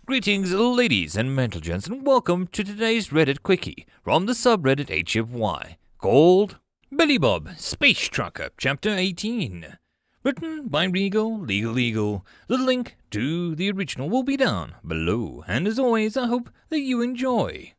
Greetings, ladies and gents, and welcome to today's Reddit Quickie from the subreddit HFY, called Billy Bob Space Trucker Chapter 18. Written by Legal. The link to the original will be down below, and as always, I hope that you enjoy.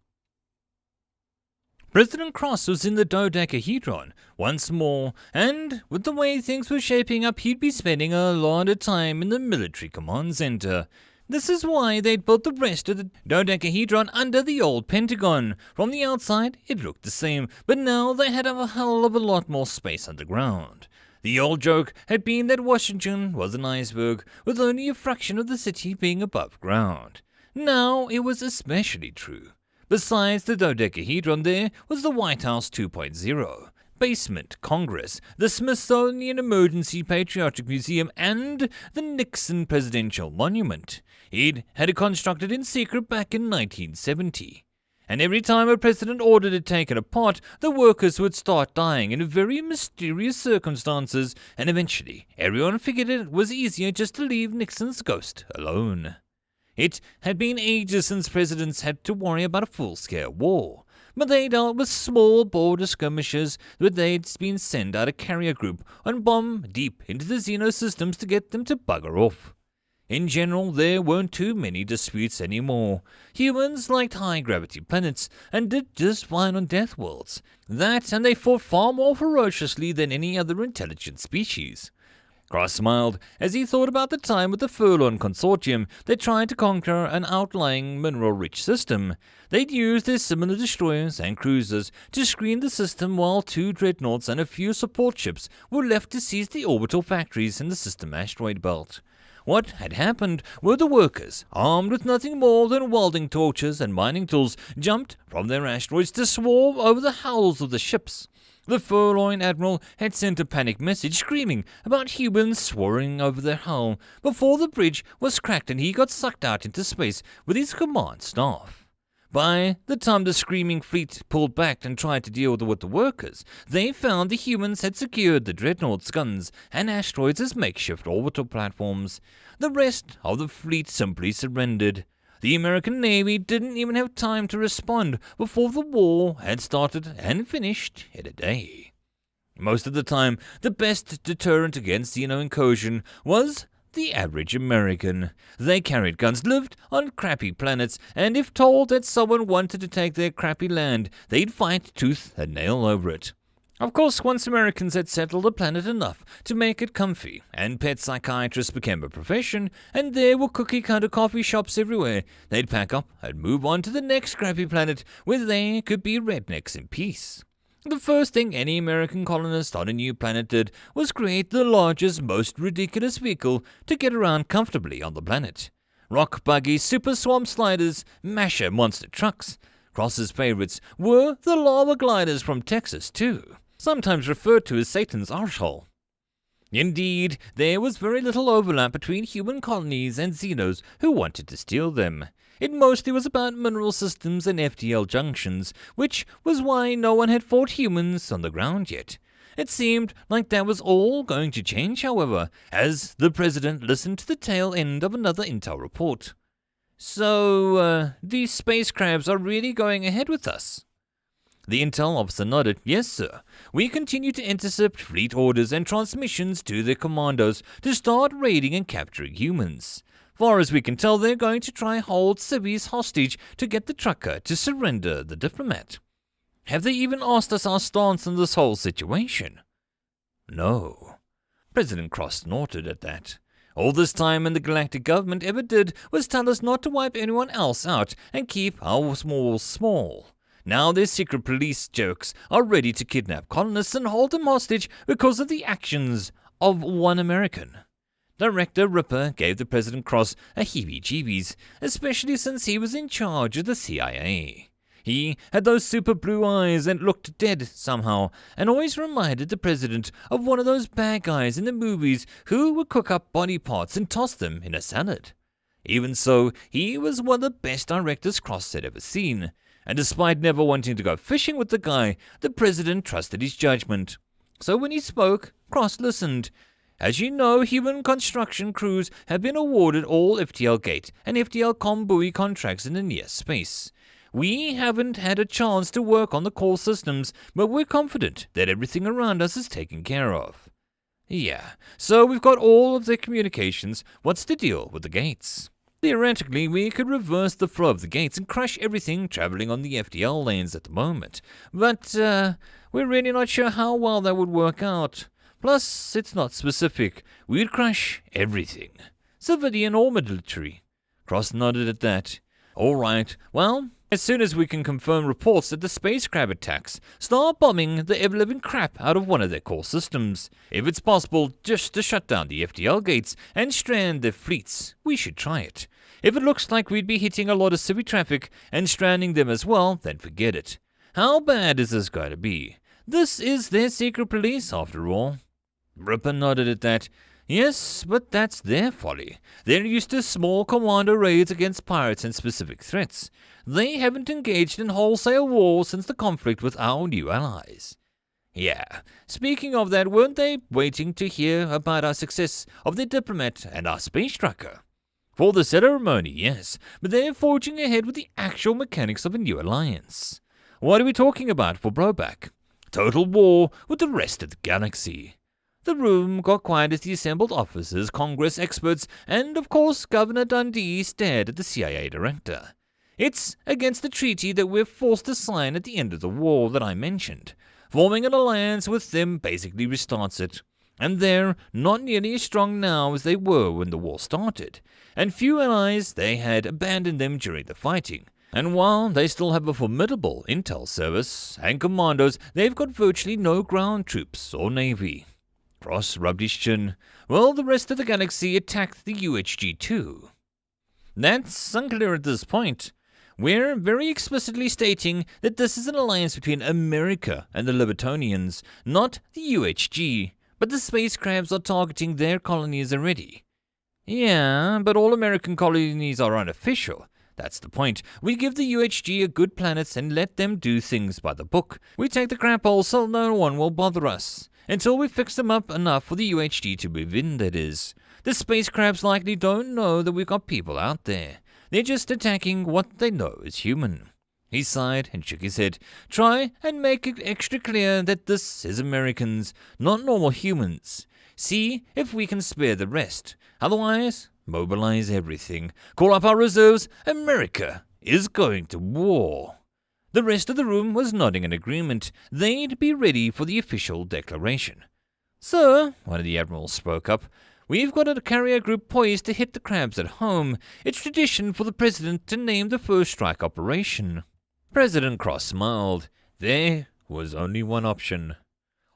President Cross was in the dodecahedron once more, and with the way things were shaping up, he'd be spending a lot of time in the military command center. This is why they'd built the rest of the dodecahedron under the old Pentagon. From the outside, it looked the same, but now they had a hell of a lot more space underground. The old joke had been that Washington was an iceberg, with only a fraction of the city being above ground. Now it was especially true. Besides the dodecahedron, there was the White House 2.0. Basement, Congress, the Smithsonian Emergency Patriotic Museum, and the Nixon Presidential Monument. He'd had it constructed in secret back in 1970. And every time a president ordered it taken apart, the workers would start dying in very mysterious circumstances, and eventually everyone figured it was easier just to leave Nixon's ghost alone. It had been ages since presidents had to worry about a full-scale war. But they dealt with small border skirmishes that they'd been sent out a carrier group and bomb deep into the Xeno systems to get them to bugger off. In general, there weren't too many disputes anymore. Humans liked high-gravity planets and did just fine on death worlds. That, and they fought far more ferociously than any other intelligent species. Cross smiled as he thought about the time with the Furlong Consortium that tried to conquer an outlying mineral-rich system. They'd used their similar destroyers and cruisers to screen the system, while 2 dreadnoughts and a few support ships were left to seize the orbital factories in the system asteroid belt. What had happened were the workers, armed with nothing more than welding torches and mining tools, jumped from their asteroids to swarm over the hulls of the ships. The Furlong Admiral had sent a panic message screaming about humans swarming over their hull before the bridge was cracked and he got sucked out into space with his command staff. By the time the screaming fleet pulled back and tried to deal with the workers, they found the humans had secured the dreadnoughts' guns and asteroids as makeshift orbital platforms. The rest of the fleet simply surrendered. The American Navy didn't even have time to respond before the war had started and finished in a day. Most of the time, the best deterrent against Xeno incursion was the average American. They carried guns, lived on crappy planets, and if told that someone wanted to take their crappy land, they'd fight tooth and nail over it. Of course, once Americans had settled the planet enough to make it comfy, and pet psychiatrists became a profession, and there were cookie-cutter coffee shops everywhere, they'd pack up and move on to the next crappy planet where they could be rednecks in peace. The first thing any American colonist on a new planet did was create the largest, most ridiculous vehicle to get around comfortably on the planet. Rock buggies, super swamp sliders, masher monster trucks. Cross's favorites were the lava gliders from Texas, too, sometimes referred to as Satan's arsehole. Indeed, there was very little overlap between human colonies and Xenos who wanted to steal them. It mostly was about mineral systems and FTL junctions, which was why no one had fought humans on the ground yet. It seemed like that was all going to change, however, as the president listened to the tail end of another intel report. So, these space crabs are really going ahead with us? The intel officer nodded. Yes, sir. We continue to intercept fleet orders and transmissions to their commandos to start raiding and capturing humans. Far as we can tell, they're going to try hold civvies hostage to get the trucker to surrender the diplomat. Have they even asked us our stance on this whole situation? No. President Cross snorted at that. All this time, and the galactic government ever did was tell us not to wipe anyone else out and keep our walls small. Now their secret police jerks are ready to kidnap colonists and hold them hostage because of the actions of one American. Director Ripper gave the President Cross a heebie-jeebies, especially since he was in charge of the CIA. He had those super blue eyes and looked dead somehow, and always reminded the president of one of those bad guys in the movies who would cook up body parts and toss them in a salad. Even so, he was one of the best directors Cross had ever seen, and despite never wanting to go fishing with the guy, the president trusted his judgment. So when he spoke, Cross listened. As you know, human construction crews have been awarded all FTL gate and FTL Kombui contracts in the near space. We haven't had a chance to work on the core systems, but we're confident that everything around us is taken care of. Yeah, so we've got all of the communications. What's the deal with the gates? Theoretically, we could reverse the flow of the gates and crush everything traveling on the FTL lanes at the moment, but we're really not sure how well that would work out. Plus, it's not specific. We'd crush everything. Civilian or military. Cross nodded at that. All right, well, as soon as we can confirm reports that the space crab attacks, start bombing the ever-living crap out of one of their core systems. If it's possible just to shut down the FTL gates and strand their fleets, we should try it. If it looks like we'd be hitting a lot of civvy traffic and stranding them as well, then forget it. How bad is this going to be? This is their secret police, after all. Ripper nodded at that. Yes, but that's their folly. They're used to small commando raids against pirates and specific threats. They haven't engaged in wholesale war since the conflict with our new allies. Yeah, speaking of that, weren't they waiting to hear about our success of their diplomat and our space trucker? For the ceremony, yes, but they're forging ahead with the actual mechanics of a new alliance. What are we talking about for blowback? Total war with the rest of the galaxy. The room got quiet as the assembled officers, Congress experts, and, of course, Governor Dundee stared at the CIA director. It's against the treaty that we're forced to sign at the end of the war that I mentioned. Forming an alliance with them basically restarts it. And they're not nearly as strong now as they were when the war started. And few allies, they had abandoned them during the fighting. And while they still have a formidable intel service and commandos, they've got virtually no ground troops or navy. Cross rubbed his chin. Well, the rest of the galaxy attacked the UHG too. That's unclear at this point. We're very explicitly stating that this is an alliance between America and the Libertonians, not the UHG, but the space crabs are targeting their colonies already. Yeah, but all American colonies are unofficial. That's the point. We give the UHG a good planet and let them do things by the book. We take the crap hole so no one will bother us. Until we fix them up enough for the UHG to move in, that is. The space crabs likely don't know that we've got people out there. They're just attacking what they know is human. He sighed and shook his head. Try and make it extra clear that this is Americans, not normal humans. See if we can spare the rest. Otherwise, mobilize everything. Call up our reserves. America is going to war. The rest of the room was nodding in agreement. They'd be ready for the official declaration. Sir, one of the admirals spoke up, we've got a carrier group poised to hit the crabs at home. It's tradition for the president to name the first strike operation. President Cross smiled. There was only one option.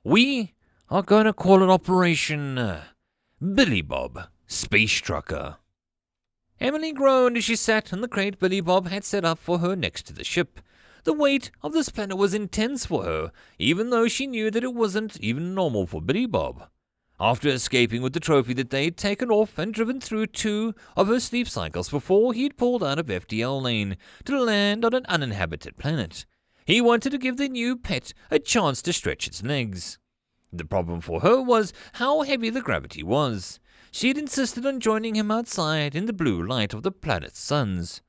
We are going to call it Operation Billy Bob, Space Trucker. Emily groaned as she sat in the crate Billy Bob had set up for her next to the ship. The weight of this planet was intense for her, even though she knew that it wasn't even normal for Billy Bob. After escaping with the trophy that they'd taken off and driven through 2 of her sleep cycles before he'd pulled out of FTL lane to land on an uninhabited planet, he wanted to give the new pet a chance to stretch its legs. The problem for her was how heavy the gravity was. She'd insisted on joining him outside in the blue light of the planet's suns.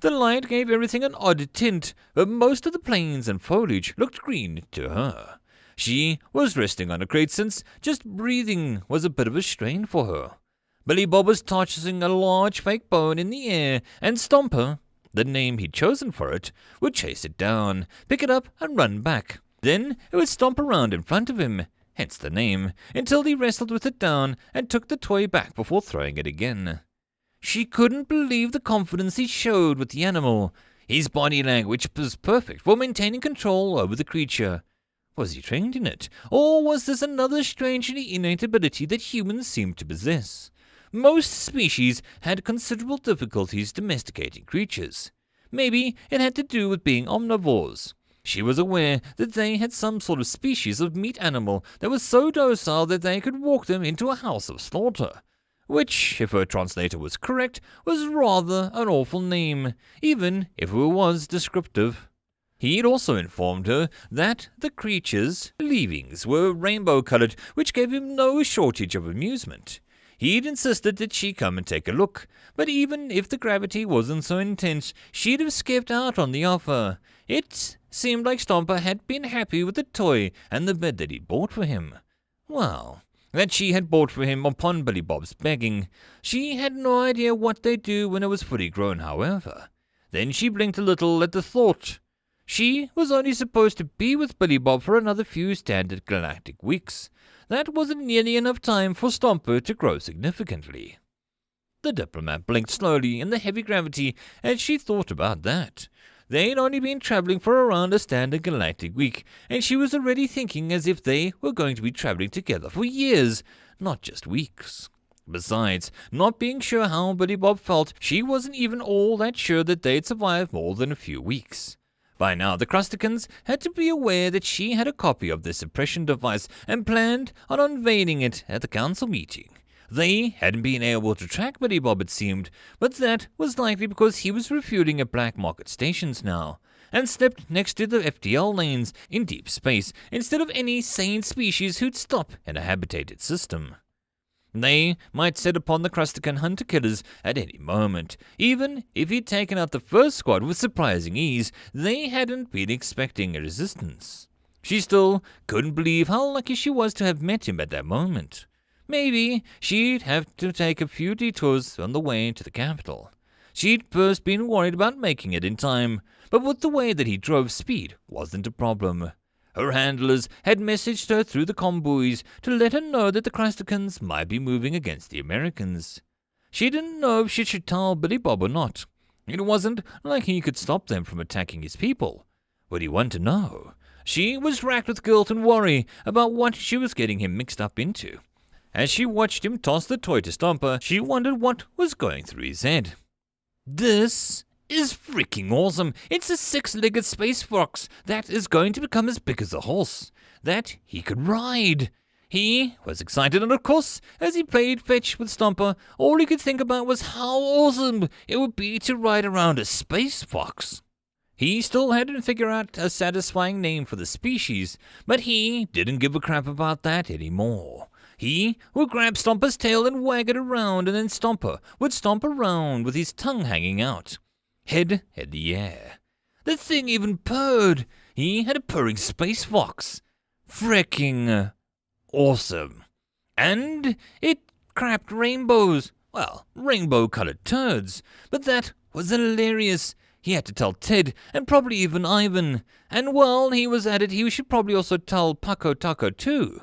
The light gave everything an odd tint, but most of the plains and foliage looked green to her. She was resting on a crate since just breathing was a bit of a strain for her. Billy Bob was tossing a large fake bone in the air, and Stomper, the name he'd chosen for it, would chase it down, pick it up, and run back. Then it would stomp around in front of him, hence the name, until he wrestled with it down and took the toy back before throwing it again. She couldn't believe the confidence he showed with the animal. His body language was perfect for maintaining control over the creature. Was he trained in it, or was this another strangely innate ability that humans seemed to possess? Most species had considerable difficulties domesticating creatures. Maybe it had to do with being omnivores. She was aware that they had some sort of species of meat animal that was so docile that they could walk them into a house of slaughter. Which, if her translator was correct, was rather an awful name, even if it was descriptive. He'd also informed her that the creature's leavings were rainbow-coloured, which gave him no shortage of amusement. He'd insisted that she come and take a look, but even if the gravity wasn't so intense, she'd have skipped out on the offer. It seemed like Stomper had been happy with the toy and the bed that he'd bought for him. Well, that she had bought for him upon Billy Bob's begging. She had no idea what they'd do when it was fully grown, however. Then she blinked a little at the thought. She was only supposed to be with Billy Bob for another few standard galactic weeks. That wasn't nearly enough time for Stomper to grow significantly. The diplomat blinked slowly in the heavy gravity as she thought about that. They'd only been traveling for around a standard galactic week, and she was already thinking as if they were going to be traveling together for years, not just weeks. Besides, not being sure how Billy Bob felt, she wasn't even all that sure that they'd survive more than a few weeks. By now, the Crusticans had to be aware that she had a copy of the suppression device and planned on unveiling it at the council meeting. They hadn't been able to track Billy Bob, it seemed, but that was likely because he was refueling at black market stations now, and slept next to the FTL lanes in deep space instead of any sane species who'd stop in a habitated system. They might set upon the Crustican hunter-killers at any moment. Even if he'd taken out the first squad with surprising ease, they hadn't been expecting a resistance. She still couldn't believe how lucky she was to have met him at that moment. Maybe she'd have to take a few detours on the way to the capital. She'd first been worried about making it in time, but with the way that he drove, speed wasn't a problem. Her handlers had messaged her through the combuys to let her know that the Crusticans might be moving against the Americans. She didn't know if she should tell Billy Bob or not. It wasn't like he could stop them from attacking his people. Would he want to know? She was racked with guilt and worry about what she was getting him mixed up into. As she watched him toss the toy to Stomper, she wondered what was going through his head. This is freaking awesome. It's a six-legged space fox that is going to become as big as a horse, that he could ride. He was excited, and of course, as he played fetch with Stomper, all he could think about was how awesome it would be to ride around a space fox. He still hadn't figured out a satisfying name for the species, but he didn't give a crap about that anymore. He would grab Stomper's tail and wag it around, and then Stomper would stomp around with his tongue hanging out, head in the air. The thing even purred. He had a purring space fox. Fricking awesome. And it crapped rainbows. Well, rainbow-colored turds. But that was hilarious. He had to tell Ted, and probably even Ivan. And while he was at it, he should probably also tell Paco Taco too.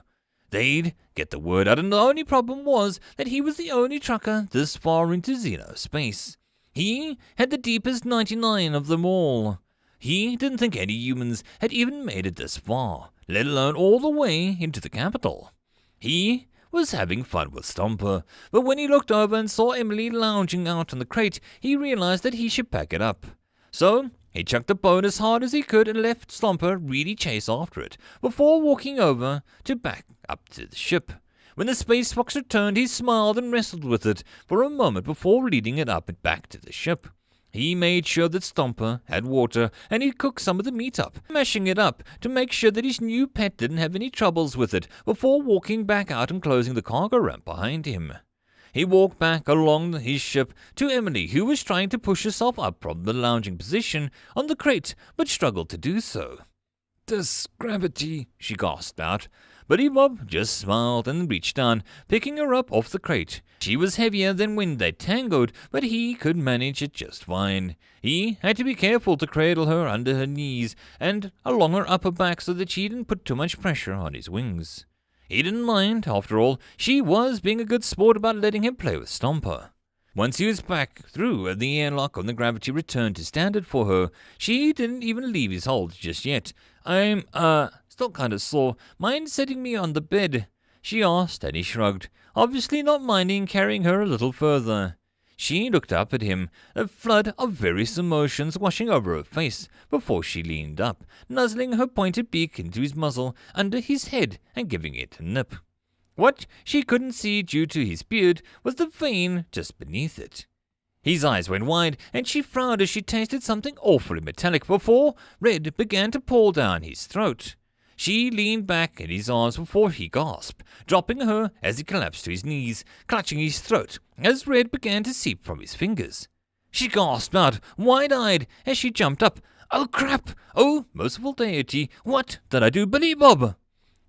They'd get the word out, and the only problem was that he was the only trucker this far into Xenospace. He had the deepest 99 of them all. He didn't think any humans had even made it this far, let alone all the way into the capital. He was having fun with Stomper, but when he looked over and saw Emily lounging out on the crate, he realized that he should pack it up. So he chucked the boat as hard as he could and left Stomper really chase after it, before walking over to back up to the ship. When the space fox returned, he smiled and wrestled with it for a moment before leading it up and back to the ship. He made sure that Stomper had water, and he'd cook some of the meat up, mashing it up to make sure that his new pet didn't have any troubles with it, before walking back out and closing the cargo ramp behind him. He walked back along his ship to Emily, who was trying to push herself up from the lounging position on the crate, but struggled to do so. "This gravity," she gasped out. Billy Bob just smiled and reached down, picking her up off the crate. She was heavier than when they tangoed, but he could manage it just fine. He had to be careful to cradle her under her knees and along her upper back so that she didn't put too much pressure on his wings. He didn't mind, after all. She was being a good sport about letting him play with Stomper. Once he was back through and the airlock on the gravity returned to standard for her, she didn't even leave his hold just yet. "I'm, still kind of sore. Mind setting me on the bed?" she asked, and he shrugged, obviously not minding carrying her a little further. She looked up at him, a flood of various emotions washing over her face, before she leaned up, nuzzling her pointed beak into his muzzle under his head and giving it a nip. What she couldn't see due to his beard was the vein just beneath it. His eyes went wide, and she frowned as she tasted something awfully metallic before red began to pour down his throat. She leaned back in his arms before he gasped, dropping her as he collapsed to his knees, clutching his throat as red began to seep from his fingers. She gasped out, wide-eyed, as she jumped up. "Oh, crap! Oh, merciful deity, what did I do, Billy Bob?"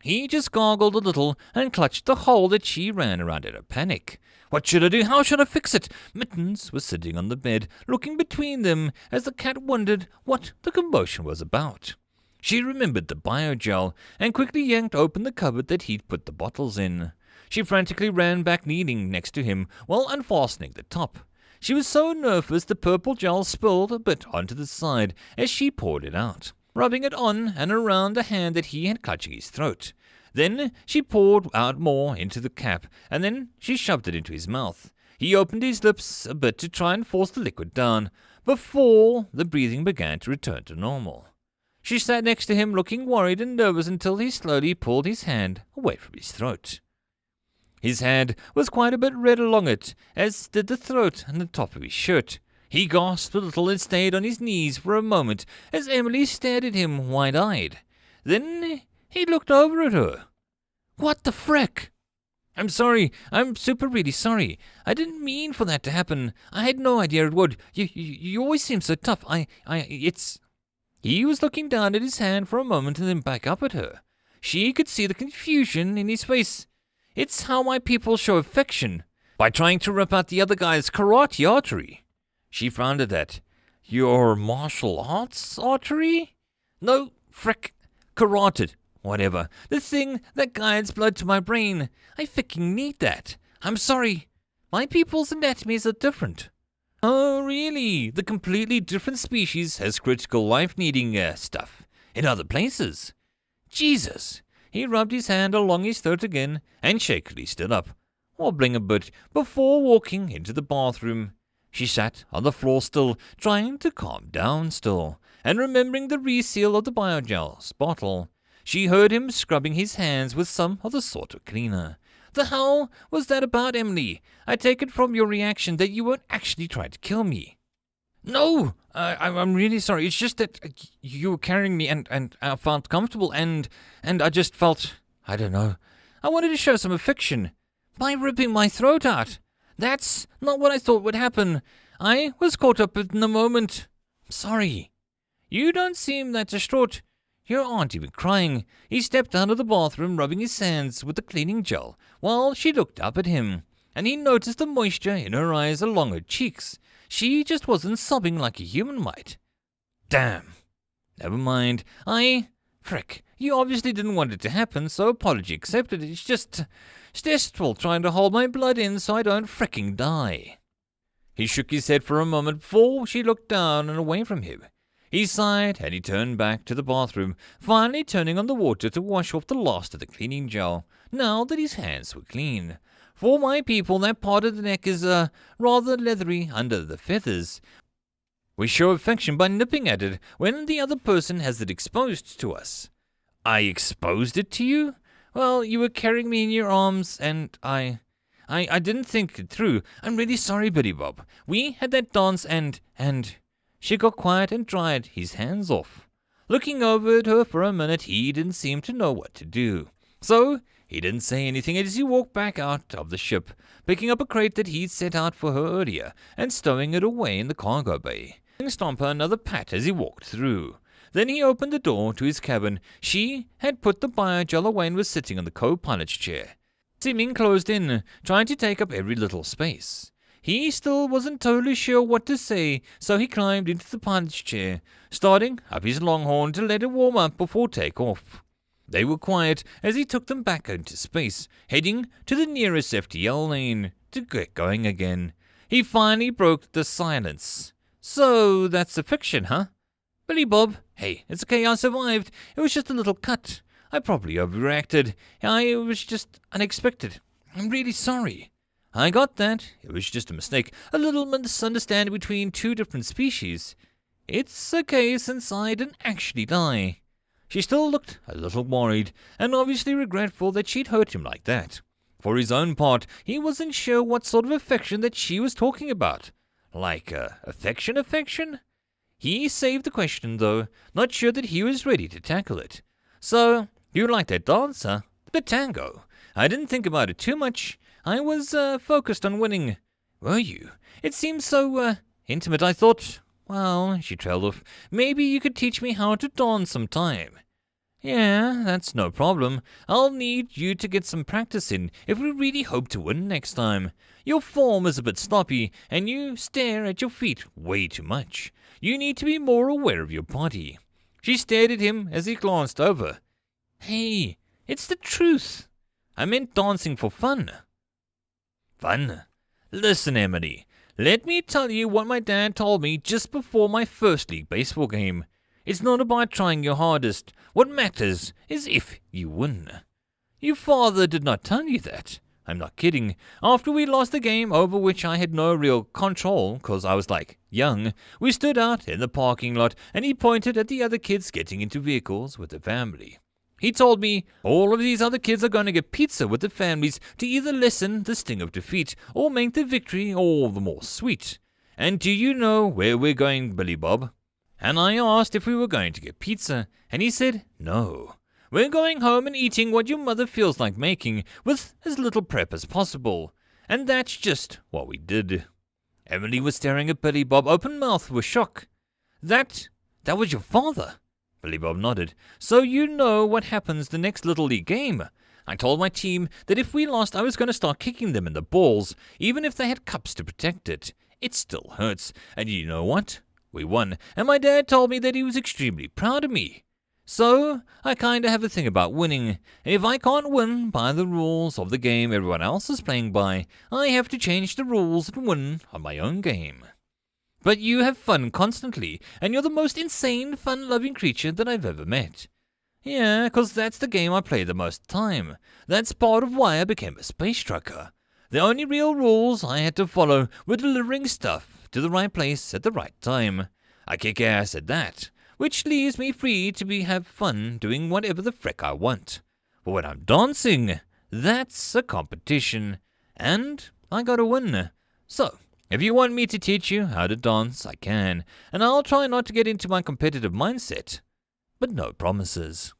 He just gargled a little and clutched the hole that she ran around in a panic. What should I do? How should I fix it? Mittens was sitting on the bed, looking between them as the cat wondered what the commotion was about. She remembered the biogel and quickly yanked open the cupboard that he'd put the bottles in. She frantically ran back, kneeling next to him while unfastening the top. She was so nervous the purple gel spilled a bit onto the side as she poured it out, rubbing it on and around the hand that he had clutching his throat. Then she poured out more into the cap, and then she shoved it into his mouth. He opened his lips a bit to try and force the liquid down, before the breathing began to return to normal. She sat next to him looking worried and nervous until he slowly pulled his hand away from his throat. His hand was quite a bit red along it, as did the throat and the top of his shirt. He gasped a little and stayed on his knees for a moment as Emily stared at him wide-eyed. Then he looked over at her. "What the frick?" "I'm sorry. I'm super really sorry. I didn't mean for that to happen. I had no idea it would. You always seem so tough. It's..." He was looking down at his hand for a moment and then back up at her. She could see the confusion in his face. "It's how my people show affection. By trying to rip out the other guy's karate artery." She frowned at that. "Your martial arts artery?" "No, frick. Carotid. Whatever. The thing that guides blood to my brain. I fucking need that. I'm sorry. My people's anatomies are different." "Oh, really? The completely different species has critical life-needing stuff in other places." Jesus. He rubbed his hand along his throat again and shakily stood up, wobbling a bit before walking into the bathroom. She sat on the floor still, trying to calm down still, and remembering the reseal of the biogel's bottle. She heard him scrubbing his hands with some of the sort of cleaner. "The hell was that about, Emily? I take it from your reaction that you weren't actually trying to kill me." "No, I'm really sorry. It's just that you were carrying me and I felt comfortable and I just felt, I don't know. I wanted to show some affection by ripping my throat out. That's not what I thought would happen. I was caught up in the moment. I'm sorry." "You don't seem that distraught. You aren't even crying." He stepped out of the bathroom, rubbing his hands with the cleaning gel, while she looked up at him, and he noticed the moisture in her eyes along her cheeks. She just wasn't sobbing like a human might. Damn. Never mind. Frick, you obviously didn't want it to happen, so apology accepted. It's just stressful trying to hold my blood in so I don't fricking die. He shook his head for a moment before she looked down and away from him. He sighed and he turned back to the bathroom, finally turning on the water to wash off the last of the cleaning gel, now that his hands were clean. For my people, that part of the neck is rather leathery under the feathers. We show affection by nipping at it when the other person has it exposed to us. I exposed it to you? Well, you were carrying me in your arms, and I didn't think it through. I'm really sorry, Billy Bob. We had that dance and... She got quiet and dried his hands off. Looking over at her for a minute, he didn't seem to know what to do. So he didn't say anything as he walked back out of the ship, picking up a crate that he'd set out for her earlier and stowing it away in the cargo bay. Stomper another pat as he walked through. Then he opened the door to his cabin. She had put the biogel away and was sitting on the co-pilot's chair, seeming closed in, trying to take up every little space. He still wasn't totally sure what to say, so he climbed into the pilot's chair, starting up his longhorn to let it warm up before takeoff. They were quiet as he took them back into space, heading to the nearest FTL lane to get going again. He finally broke the silence. "So that's a fiction, huh?" "Billy Bob, hey, it's okay, I survived. It was just a little cut. I probably overreacted. It was just unexpected. I'm really sorry." "I got that. It was just a mistake. A little misunderstanding between two different species. It's okay since I didn't actually die." She still looked a little worried, and obviously regretful that she'd hurt him like that. For his own part, he wasn't sure what sort of affection that she was talking about. Like, affection? He saved the question, though, not sure that he was ready to tackle it. So, you like that dance, huh? The tango. I didn't think about it too much. I was, focused on winning. Were you? It seemed so, intimate, I thought. Well, she trailed off, maybe you could teach me how to dance sometime. Yeah, that's no problem. I'll need you to get some practice in if we really hope to win next time. Your form is a bit sloppy, and you stare at your feet way too much. You need to be more aware of your body. She stared at him as he glanced over. Hey, it's the truth. I meant dancing for fun. Fun? Listen, Emily, let me tell you what my dad told me just before my first league baseball game. It's not about trying your hardest. What matters is if you win. Your father did not tell you that. I'm not kidding. After we lost the game over which I had no real control, 'cause I was young, we stood out in the parking lot and he pointed at the other kids getting into vehicles with their family. He told me all of these other kids are going to get pizza with their families to either lessen the sting of defeat or make the victory all the more sweet. And do you know where we're going, Billy Bob? And I asked if we were going to get pizza, and he said no. We're going home and eating what your mother feels like making with as little prep as possible. And that's just what we did. Emily was staring at Billy Bob open-mouthed with shock. That was your father? Billy Bob nodded. So you know what happens the next Little League game. I told my team that if we lost, I was going to start kicking them in the balls, even if they had cups to protect it. It still hurts. And you know what? We won, and my dad told me that he was extremely proud of me. So, I kinda have a thing about winning, and if I can't win by the rules of the game everyone else is playing by, I have to change the rules and win on my own game. But you have fun constantly, and you're the most insane, fun-loving creature that I've ever met. Yeah, 'cause that's the game I play the most time. That's part of why I became a space trucker. The only real rules I had to follow were delivering stuff to the right place at the right time. I kick ass at that, which leaves me free to have fun doing whatever the frick I want. But when I'm dancing, that's a competition, and I gotta win. So, if you want me to teach you how to dance, I can, and I'll try not to get into my competitive mindset. But no promises.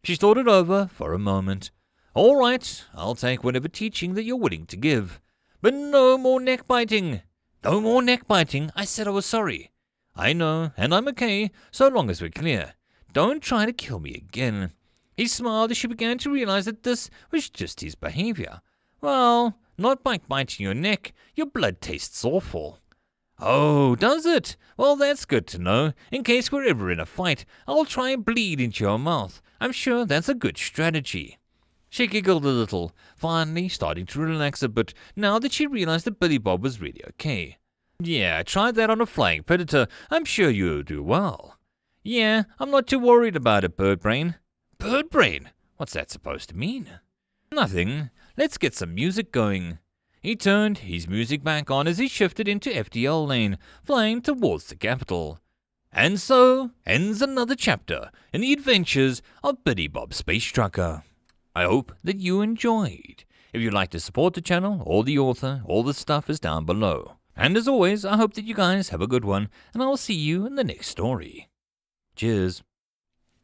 She thought it over for a moment. All right, I'll take whatever teaching that you're willing to give. But no more neck biting. No more neck biting. I said I was sorry. I know, and I'm okay, so long as we're clear. Don't try to kill me again. He smiled as she began to realize that this was just his behavior. Well, not by biting your neck. Your blood tastes awful. Oh, does it? Well, that's good to know. In case we're ever in a fight, I'll try and bleed into your mouth. I'm sure that's a good strategy. She giggled a little, finally starting to relax a bit now that she realized that Billy Bob was really okay. Yeah, try that on a flying predator. I'm sure you'll do well. Yeah, I'm not too worried about it, Bird Brain. Bird Brain? What's that supposed to mean? Nothing. Let's get some music going. He turned his music back on as he shifted into FTL lane, flying towards the capital. And so ends another chapter in the adventures of Billy Bob Space Trucker. I hope that you enjoyed. If you'd like to support the channel or the author, all the stuff is down below. And as always, I hope that you guys have a good one, and I'll see you in the next story. Cheers.